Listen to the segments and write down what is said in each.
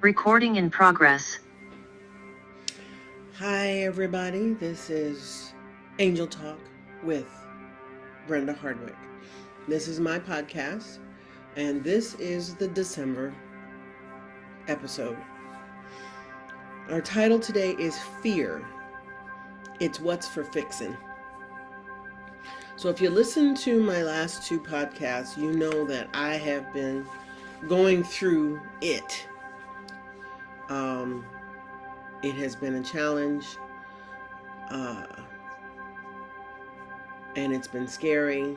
Recording in progress. Hi, everybody. This is Angel Talk with Brenda Hardwick. This is my podcast, and this is the December episode. Our title today is Fear. It's What's for Fixin'. So if you listen to my last two podcasts, you know that I have been going through it. It has been a challenge, and it's been scary.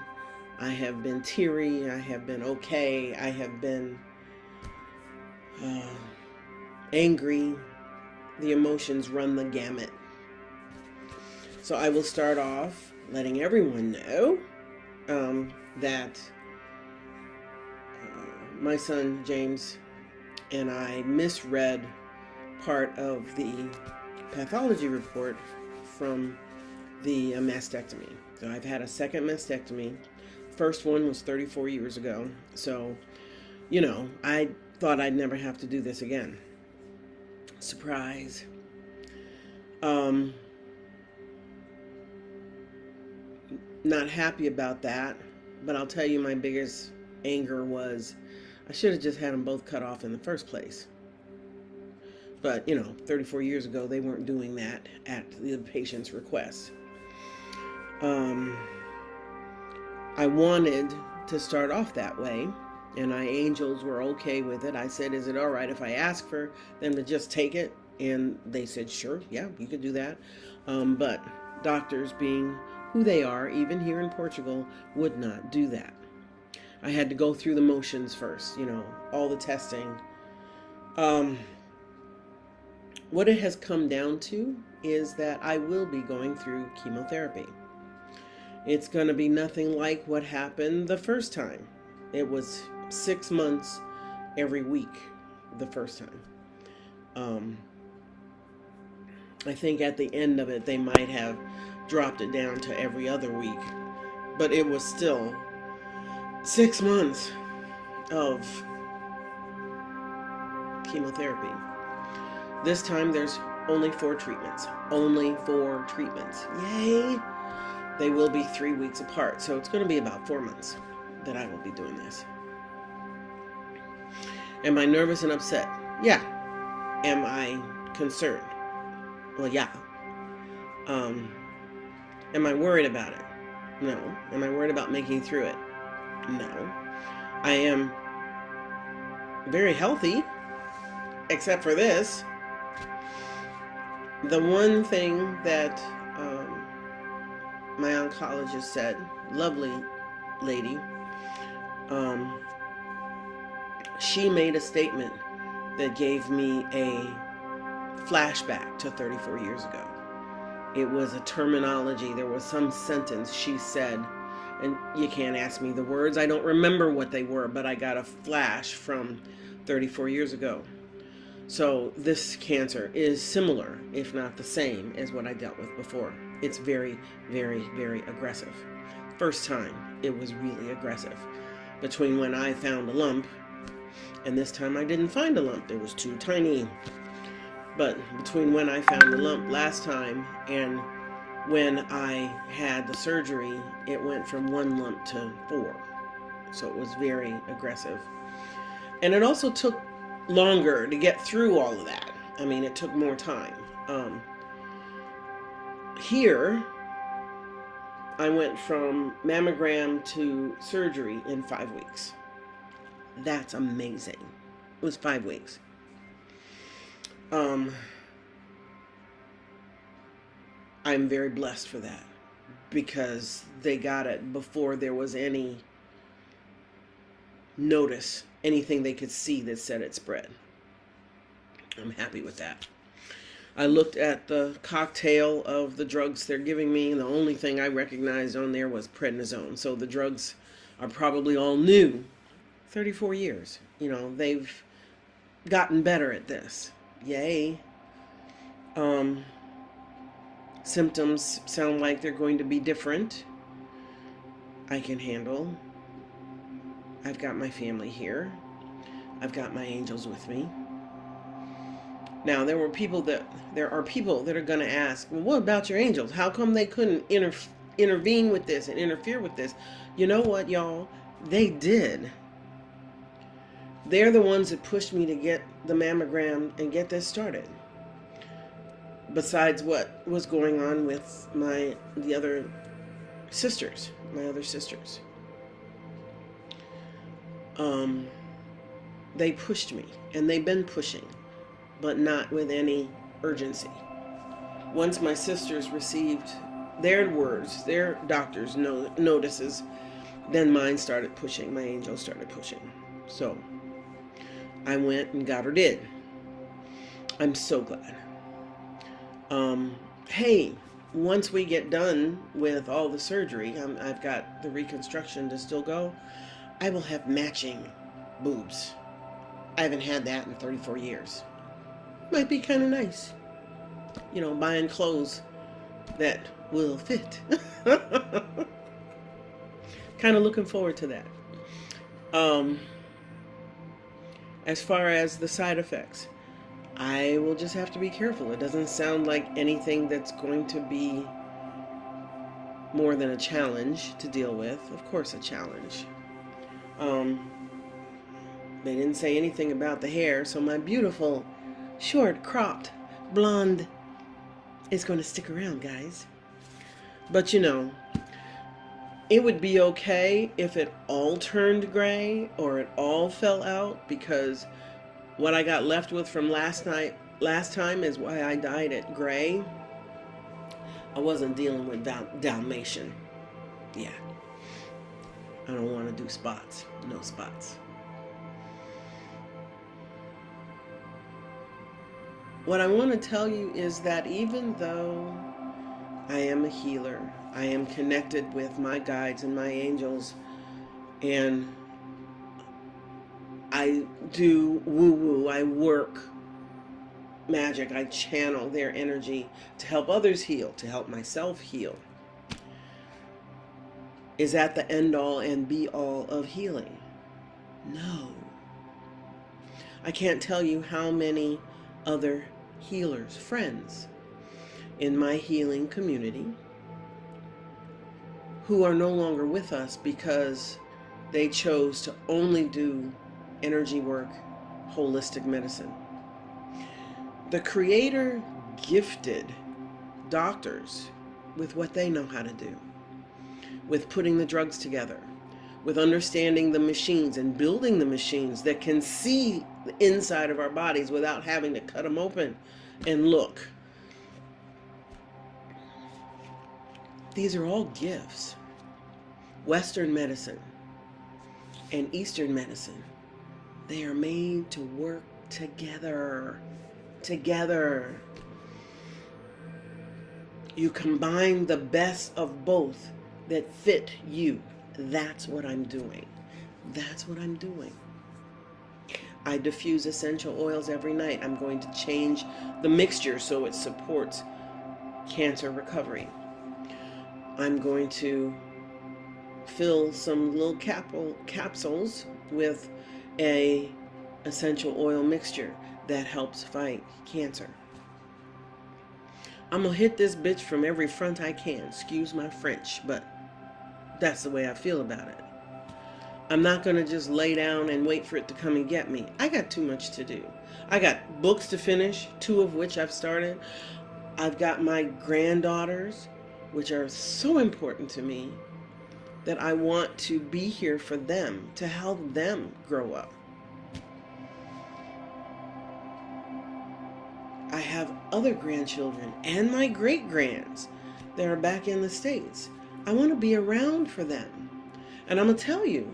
I have been teary. I have been okay. I have been angry. The emotions run the gamut. So I will start off letting everyone know that my son James and I misread part of the pathology report from the mastectomy. So I've had a second mastectomy. First one was 34 years ago. So, I thought I'd never have to do this again. Surprise. Not happy about that, but I'll tell you my biggest anger was I should have just had them both cut off in the first place. But, 34 years ago, they weren't doing that at the patient's request. I wanted to start off that way, and my angels were okay with it. I said, is it all right if I ask for them to just take it? And they said, sure, yeah, you could do that. But doctors, being who they are, even here in Portugal, would not do that. I had to go through the motions first, all the testing. What it has come down to is that I will be going through chemotherapy. It's going to be nothing like what happened the first time. It was 6 months every week the first time. I think at the end of it, they might have dropped it down to every other week. But it was still 6 months of chemotherapy. This time there's only 4 treatments. Only 4 treatments. Yay! They will be 3 weeks apart. So it's going to be about 4 months that I will be doing this. Am I nervous and upset? Yeah. Am I concerned? Well, yeah. Am I worried about it? No. Am I worried about making through it? No. I am very healthy, except for this. The one thing that my oncologist said, lovely lady, she made a statement that gave me a flashback to 34 years ago. It was a terminology. There was some sentence she said, and you can't ask me the words. I don't remember what they were, but I got a flash from 34 years ago. So this cancer is similar, if not the same, as what I dealt with before. It's very, very, very aggressive. First time, it was really aggressive. Between when I found a lump, and this time I didn't find a lump. It was too tiny. But between when I found the lump last time and when I had the surgery, it went from 1 lump to 4. So it was very aggressive. And it also took longer to get through all of that. I mean, it took more time. Here, I went from mammogram to surgery in 5 weeks. That's amazing. It was 5 weeks. I'm very blessed for that because they got it before there was any notice, anything they could see that said it spread. I'm happy with that. I looked at the cocktail of the drugs they're giving me, and the only thing I recognized on there was prednisone. So the drugs are probably all new. 34 years. They've gotten better at this. Yay. Symptoms sound like they're going to be different. I can handle. I've got my family here. I've got my angels with me. Now, there are people that are going to ask, well, what about your angels? How come they couldn't intervene with this and interfere with this? You know what, y'all? They did. They're the ones that pushed me to get the mammogram and get this started. Besides what was going on with my other sisters. They pushed me, and they've been pushing, but not with any urgency. Once my sisters received their words, their doctors' notices, then mine started pushing. My angel started pushing. So I went and got her did. I'm so glad. Hey, once we get done with all the surgery, I've got the reconstruction to still go, I will have matching boobs. I haven't had that in 34 years. Might be kind of nice. You know, buying clothes that will fit. Kind of looking forward to that. As far as the side effects, I will just have to be careful. It doesn't sound like anything that's going to be more than a challenge to deal with. Of course, a challenge. They didn't say anything about the hair, so my beautiful, short, cropped, blonde is going to stick around, guys. But you know, it would be okay if it all turned gray or it all fell out, because what I got left with from last time is why I dyed it gray. I wasn't dealing with Dalmatian. Yeah. I don't want to do spots. No spots. What I want to tell you is that even though I am a healer, I am connected with my guides and my angels, and I do woo-woo, I work magic, I channel their energy to help others heal, to help myself heal. Is that the end-all and be-all of healing? No. I can't tell you how many other healers, friends in my healing community who are no longer with us because they chose to only do energy work, holistic medicine. The Creator gifted doctors with what they know how to do, with putting the drugs together, with understanding the machines and building the machines that can see the inside of our bodies without having to cut them open and look. These are all gifts. Western medicine and Eastern medicine, they are made to work together. You combine the best of both that fit you. That's what I'm doing. I diffuse essential oils every night. I'm going to change the mixture so it supports cancer recovery. I'm going to fill some little capsules with a essential oil mixture that helps fight cancer. I'm gonna hit this bitch from every front I can. Excuse my French, but that's the way I feel about it. I'm not gonna just lay down and wait for it to come and get me. I got too much to do. I got books to finish, 2 of which I've started. I've got my granddaughters, which are so important to me, that I want to be here for them, to help them grow up. I have other grandchildren and my great-grands that are back in the States. I want to be around for them. And I'm going to tell you,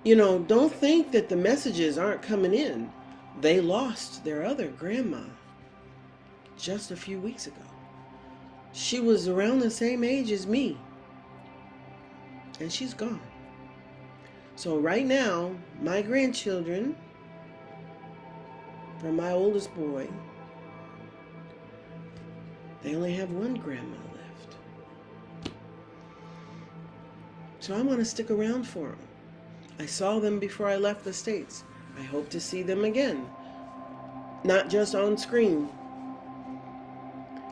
don't think that the messages aren't coming in. They lost their other grandma just a few weeks ago. She was around the same age as me, and she's gone. So right now, my grandchildren, from my oldest boy, they only have one grandma left. So I want to stick around for them. I saw them before I left the States. I hope to see them again. not just on screen.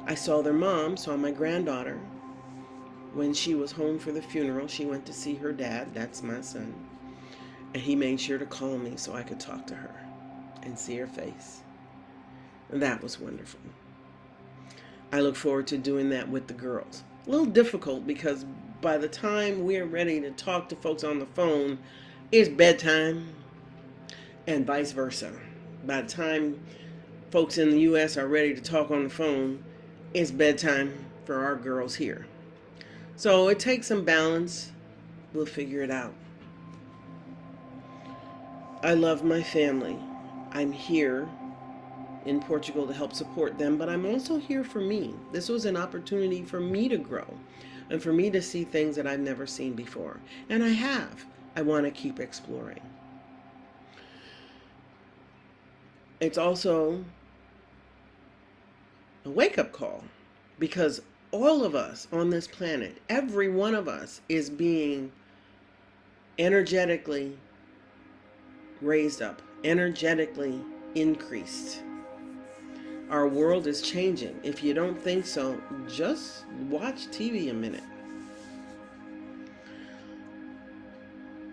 I saw their mom, saw my granddaughter. When she was home for the funeral, she went to see her dad, that's my son, and he made sure to call me so I could talk to her and see her face. And that was wonderful. I look forward to doing that with the girls. A little difficult because by the time we're ready to talk to folks on the phone, it's bedtime, and vice versa. By the time folks in the U.S. are ready to talk on the phone, it's bedtime for our girls here. So it takes some balance. We'll figure it out. I love my family. I'm here in Portugal to help support them, but I'm also here for me. This was an opportunity for me to grow and for me to see things that I've never seen before. And I have. I want to keep exploring. It's also a wake-up call because all of us on this planet, every one of us, is being energetically raised up, energetically increased. Our world is changing. If you don't think so, just watch TV a minute.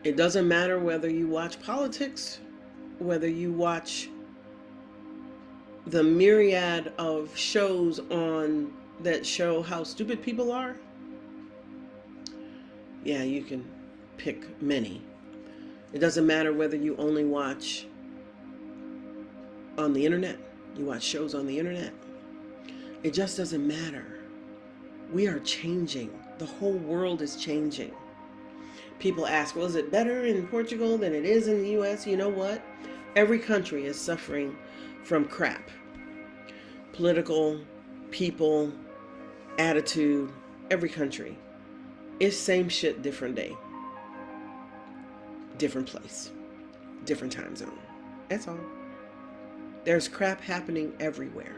It doesn't matter whether you watch politics, whether you watch the myriad of shows on that show how stupid people are. Yeah, you can pick many. It doesn't matter whether you only watch on the internet. You watch shows on the internet. It just doesn't matter. We are changing. The whole world is changing. People ask, well, is it better in Portugal than it is in the U.S.? You know what? Every country is suffering from crap. Political, people, attitude, every country. It's same shit, different day. Different place. Different time zone. That's all. There's crap happening everywhere.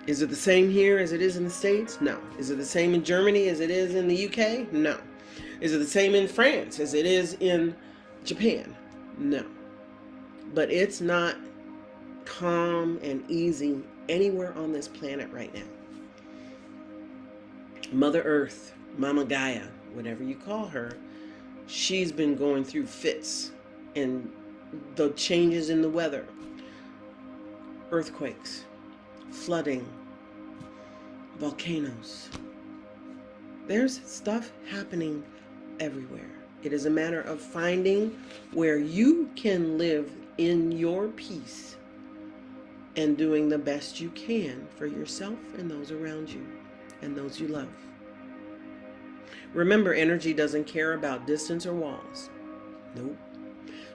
Is it the same here as it is in the States? No. Is it the same in Germany as it is in the UK? No. Is it the same in France as it is in Japan? No. But it's not calm and easy anywhere on this planet right now. Mother Earth, Mama Gaia, whatever you call her, she's been going through fits and the changes in the weather. Earthquakes, flooding, volcanoes. There's stuff happening everywhere. It is a matter of finding where you can live in your peace and doing the best you can for yourself and those around you and those you love. Remember, energy doesn't care about distance or walls. Nope.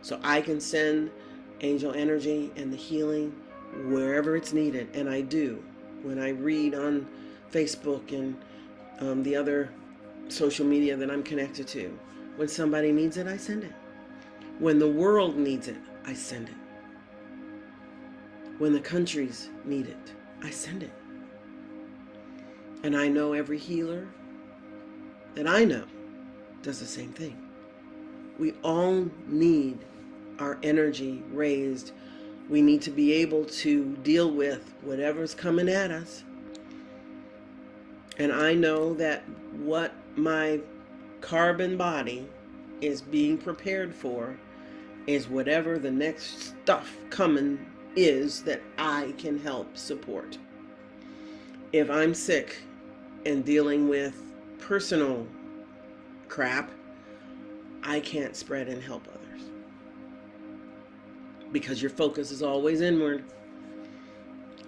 So I can send angel energy and the healing wherever it's needed, and I do. When I read on Facebook and the other social media that I'm connected to, when somebody needs it, I send it. When the world needs it, I send it. When the countries need it, I send it. And I know every healer that I know does the same thing. We all need our energy raised. We need to be able to deal with whatever's coming at us. And I know that what my carbon body is being prepared for is whatever the next stuff coming is that I can help support. If I'm sick and dealing with personal crap, I can't spread and help others. Because your focus is always inward.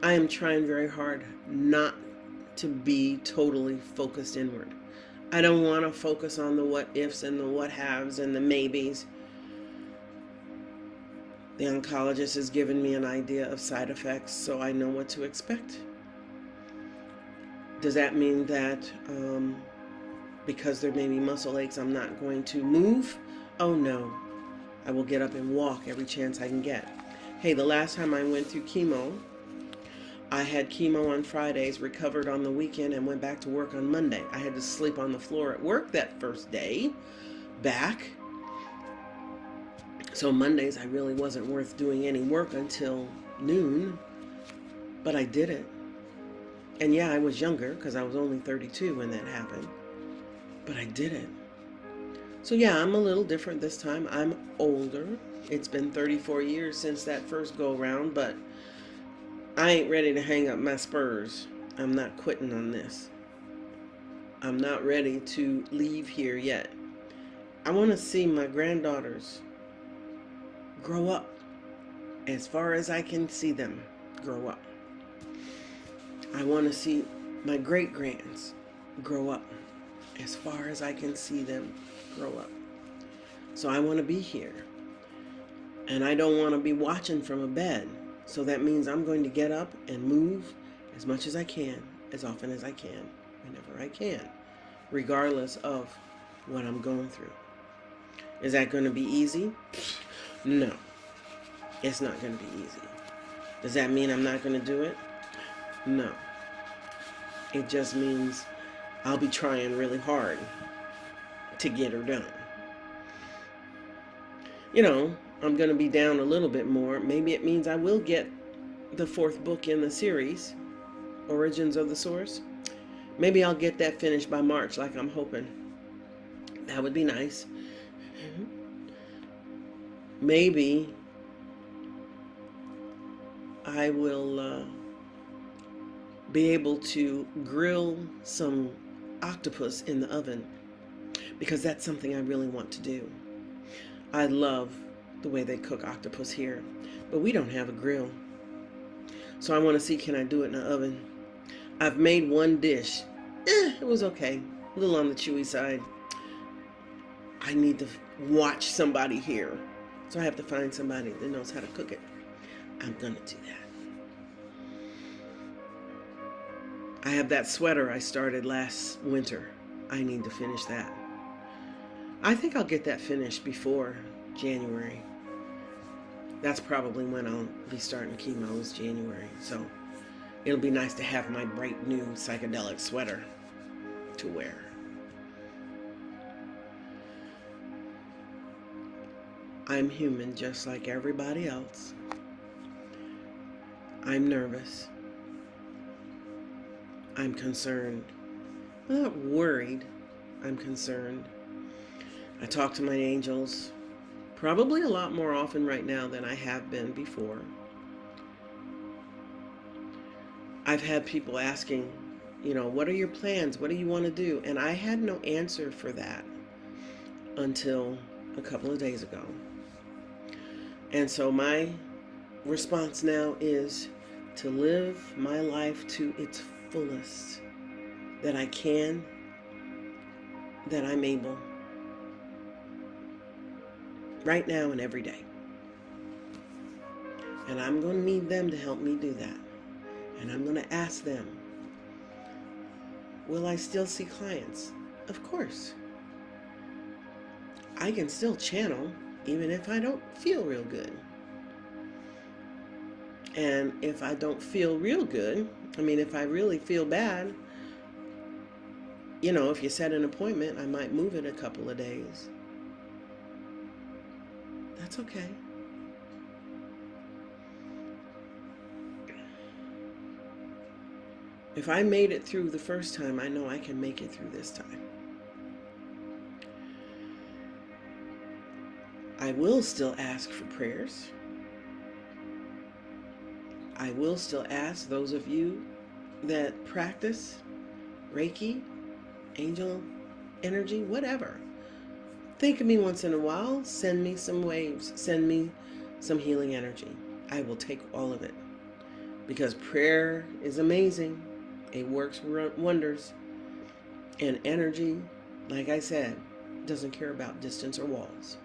I am trying very hard not to be totally focused inward. I don't want to focus on the what ifs and the what haves and the maybes. The oncologist has given me an idea of side effects, so I know what to expect. Does that mean that because there may be muscle aches, I'm not going to move? Oh no. I will get up and walk every chance I can get. Hey, the last time I went through chemo, I had chemo on Fridays, recovered on the weekend, and went back to work on Monday. I had to sleep on the floor at work that first day back. So Mondays, I really wasn't worth doing any work until noon, but I did it. And yeah, I was younger because I was only 32 when that happened, but I did it. So yeah, I'm a little different this time. I'm older. It's been 34 years since that first go round, but I ain't ready to hang up my spurs. I'm not quitting on this. I'm not ready to leave here yet. I want to see my granddaughters grow up as far as I can see them grow up. I want to see my great-grands grow up as far as I can see them grow up. So I want to be here. And I don't want to be watching from a bed. So that means I'm going to get up and move as much as I can, as often as I can, whenever I can, regardless of what I'm going through. Is that going to be easy? No, it's not going to be easy. Does that mean I'm not going to do it? No. It just means I'll be trying really hard to get her done. You know, I'm going to be down a little bit more. Maybe it means I will get the 4th book in the series, Origins of the Source. Maybe I'll get that finished by March like I'm hoping. That would be nice. Maybe I will be able to grill some octopus in the oven, because that's something I really want to do. I love the way they cook octopus here, but we don't have a grill. So I want to see, can I do it in the oven? I've made one dish. It was okay. A little on the chewy side. I need to watch somebody here. So I have to find somebody that knows how to cook it. I'm going to do that. I have that sweater I started last winter. I need to finish that. I think I'll get that finished before January. That's probably when I'll be starting chemo, is January. So it'll be nice to have my bright new psychedelic sweater to wear. I'm human just like everybody else. I'm nervous. I'm concerned. I'm not worried. I'm concerned. I talk to my angels probably a lot more often right now than I have been before. I've had people asking, you know, what are your plans? What do you want to do? And I had no answer for that until a couple of days ago. And so my response now is to live my life to its fullest, that I can, that I'm able, right now and every day. And I'm going to need them to help me do that. And I'm going to ask them, will I still see clients? Of course. I can still channel even if I don't feel real good. And if I don't feel real good, if I really feel bad, you know, if you set an appointment, I might move it a couple of days. That's okay. If I made it through the first time, I know I can make it through this time. I will still ask for prayers. I will still ask those of you that practice Reiki, angel energy, whatever. Think of me once in a while. Send me some waves. Send me some healing energy. I will take all of it. Because prayer is amazing. It works wonders. And energy, like I said, doesn't care about distance or walls.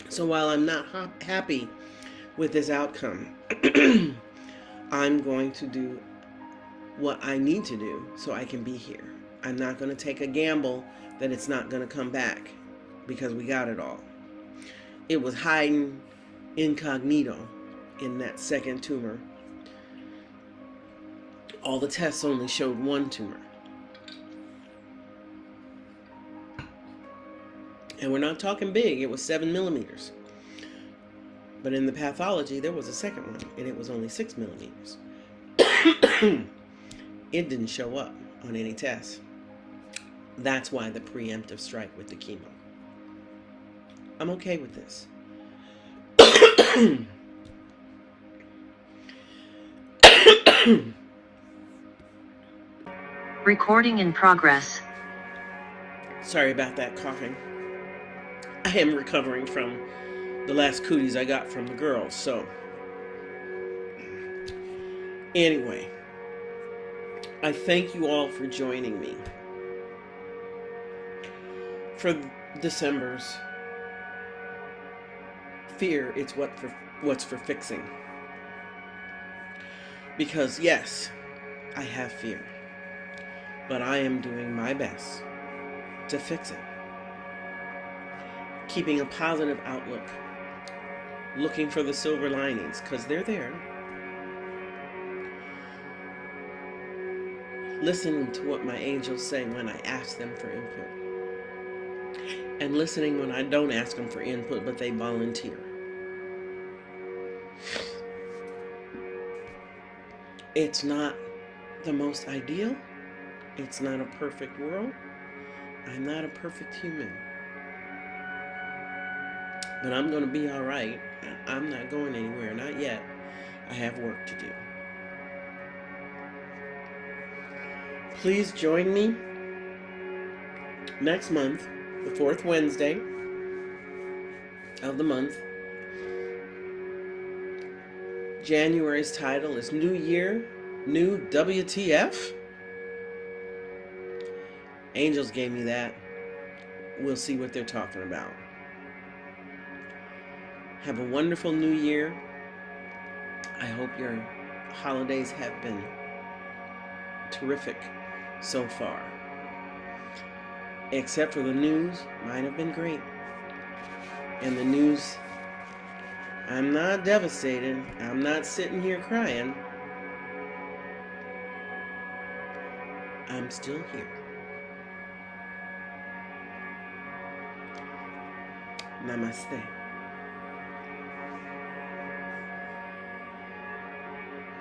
So while I'm not happy with this outcome, I'm going to do what I need to do so I can be here. I'm not going to take a gamble that it's not going to come back, because we got it all. It was hiding incognito in that second tumor. All the tests only showed one tumor. And we're not talking big, it was 7 millimeters. But in the pathology, there was a second one, and it was only 6 millimeters. It didn't show up on any tests. That's why the preemptive strike with the chemo. I'm okay with this. Recording in progress. Sorry about that coughing. I am recovering from the last cooties I got from the girls, so. Anyway, I thank you all for joining me for December's Fear. It's what's for fixing. Because yes, I have fear, but I am doing my best to fix it. Keeping a positive outlook, looking for the silver linings, because they're there. Listening to what my angels say when I ask them for input. And listening when I don't ask them for input, but they volunteer. It's not the most ideal. It's not a perfect world. I'm not a perfect human. But I'm going to be all right. I'm not going anywhere. Not yet. I have work to do. Please join me next month, the 4th Wednesday of the month. January's title is New Year, New WTF. Angels gave me that. We'll see what they're talking about. Have a wonderful new year. I hope your holidays have been terrific so far. Except for the news, mine have been great. And the news, I'm not devastated. I'm not sitting here crying. I'm still here. Namaste.